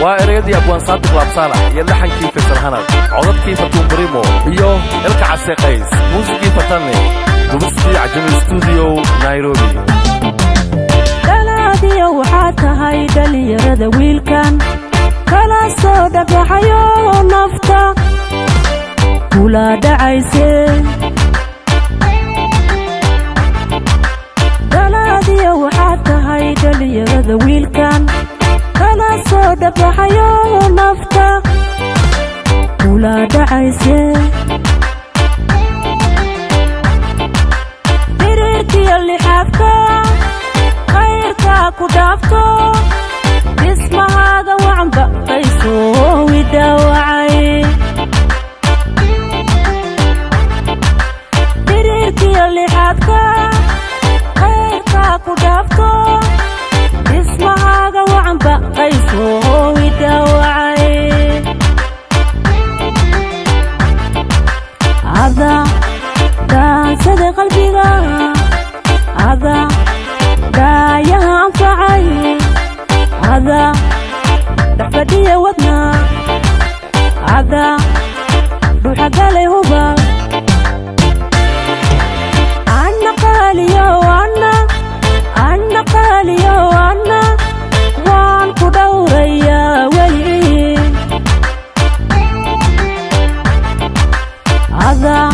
وإريد أبوان صادق لابصالة يلحن كيف السرحانات عضب كيف تنبريمو إيو إلك عسي قيس موسيقي فتاني دبستي عجم الاستوديو نيروبي دلادي وحاتها يدلي يرد ويلكان كلا صودا بحيو نفتا كلا دعيسي دلادي وحاتها يدلي يرد ويلكان كلا صودا بحيو نفتا كلا دعيسي دريركي اللي حكا خيركا كدافتو اسم هذا وعم بقيسو ويداوعي دريركي اللي حكا خيركا كدافتو اسم هذا وعم بقيسو ويداوعي هذا دا صدق قلبي هذا دا ينفعي هذا دحفدي ودنا هذا روح قالي هبا أنا قالي أنا قالي أنا وان كدوري يا ولي هذا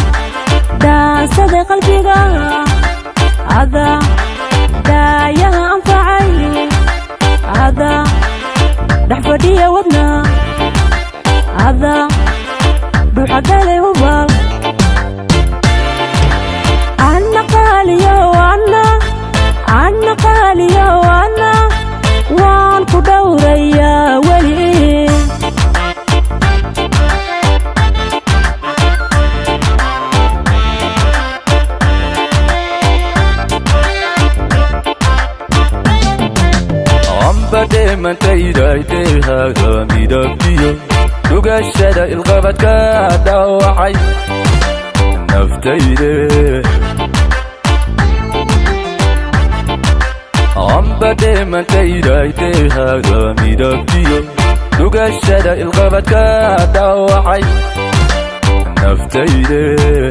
دا صدق قلبي هذا دا ينفعي هذا دحفدي ودنا هذا روح قالي هبال أنا قالي أنا قالي أنا وان كدوري يا ولي بدي من تيدايتي هذا ميدابيو نقاشة الغابات كادا وحي نفتيدي بدي من تيدايتي هذا ميدابيو نقاشة الغابات كادا وحي نفتيدي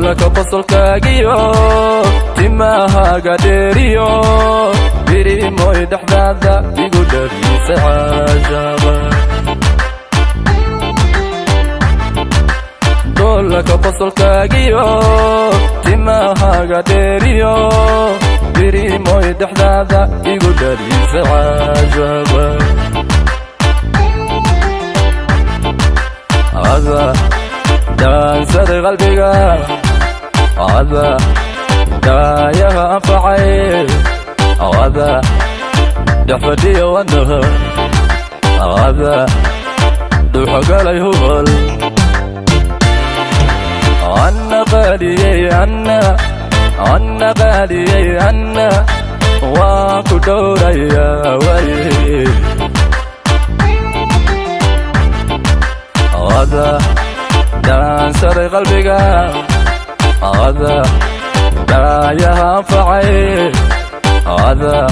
لك فصل كاجيو تماها قدريو بريمو يدحذاذا بيقدر يسعاجابا لك فصل كاجيو تماها قدريو بريمو يدحذاذا بيقدر يسعاجابا هذا دان صدق قلبي هذا دا ينفعي هذا دحفدي ونها هذا دوح قالي هبل أنا قالي أنا قالي أنا واكو دوري يا ولي هذا دان صدق قلبي هذا دا ينفعي هذا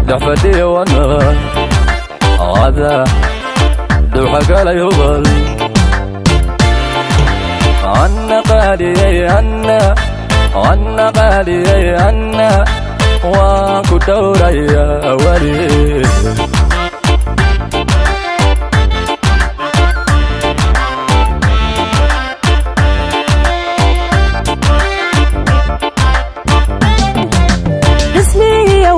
دحفدي وانا هذا دوح قالي هبل أنا قالي أنا قالي أنا واكو دوري يا ولي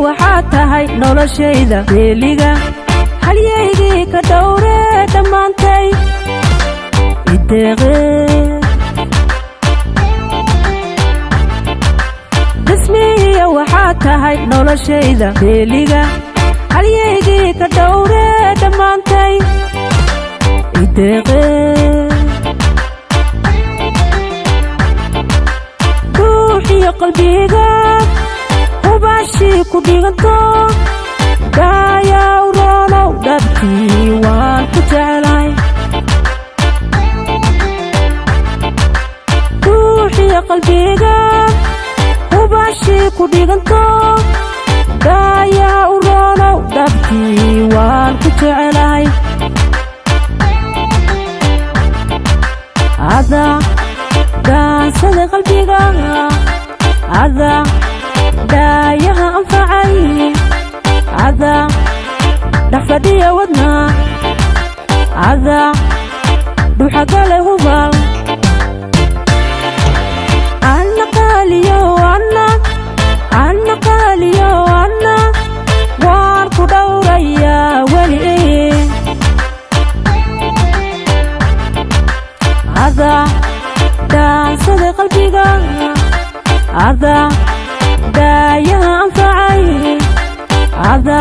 waxaatahay noloshayda beeliga halyaygii ka dhowre dhammaantay ideeqe dhismihiya waxaatahay noloshayda beeliga halyaygii ka dhowre dhammaantay ideeqe ruuxiyo qalbiga وباشي كبيرتو دايا ورونو دبكي وان كتعلاي روحي قلبي وباشي كبيرتو ada dhafadhiya wadna ada dhuuxa gale hubal anna qaaliyo anna waan ku dhowraya weli ada daansada qalbiga ada daayaha anfacay ada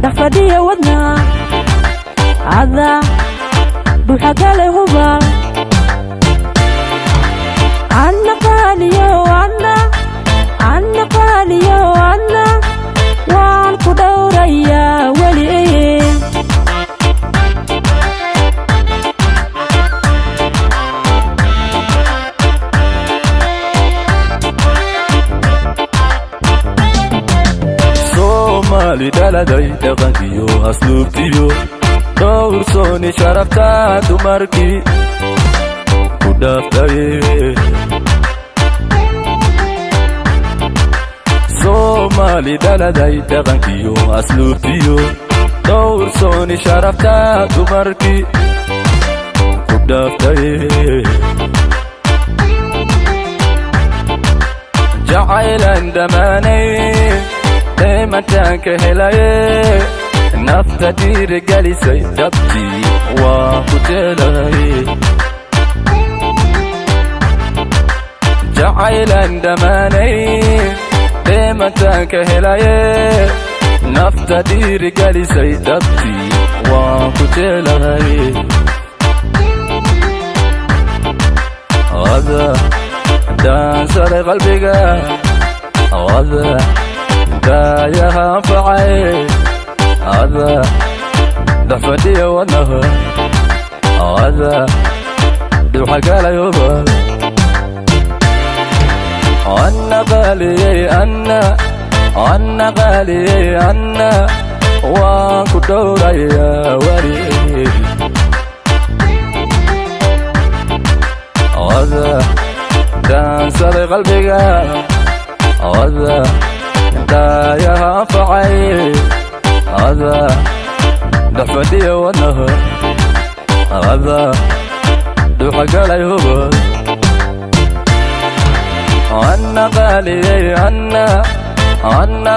dhafadhiya wadna ada dhuuxa gale hubal anna qaaliyo anna waan ku dhowraya weli Somali dhaladay dhaqankiyo asluubtiyo dhowrsooni sharafta dumarkii ku dhaaftay Somali dhaladay dhaqankiyo asluubtiyo dhowrsooni sharafta dumarkii ku dhaaftay jacaylan dhamaanay daymantaanka helaye nafta dhiirigelisay dhabtii waa ku jeelay jacaylan dhamaanay daymantaanka helaye nafta dhiirigelisay dhabtii waa ku jeelay ada daansaday qalbiga ada daayaha anfacay ada dhafadhiya wadnaha ada dhuuxa galay hubal anna qaaliyey anna waan ku dhowraya weli ada daansaday qalbiga ada daayaha anfacay ada dhafadhiya wadnaha ada dhuuxa galay hubal anna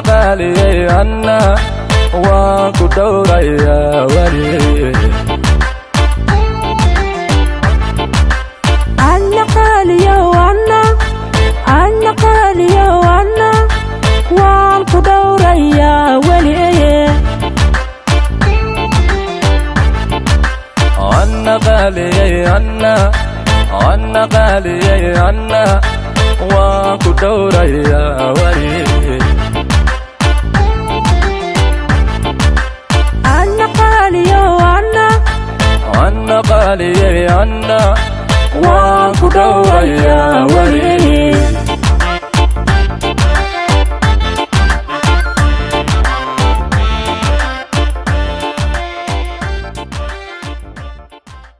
qaaliyey anna waan ku dhowraya weli anna qaaliyo anna waan ku dhowraya weli anna qaaliyey anna waan ku dhowraya weli anna qaaliyo anna qaaliyey anna waan ku dhowraya weli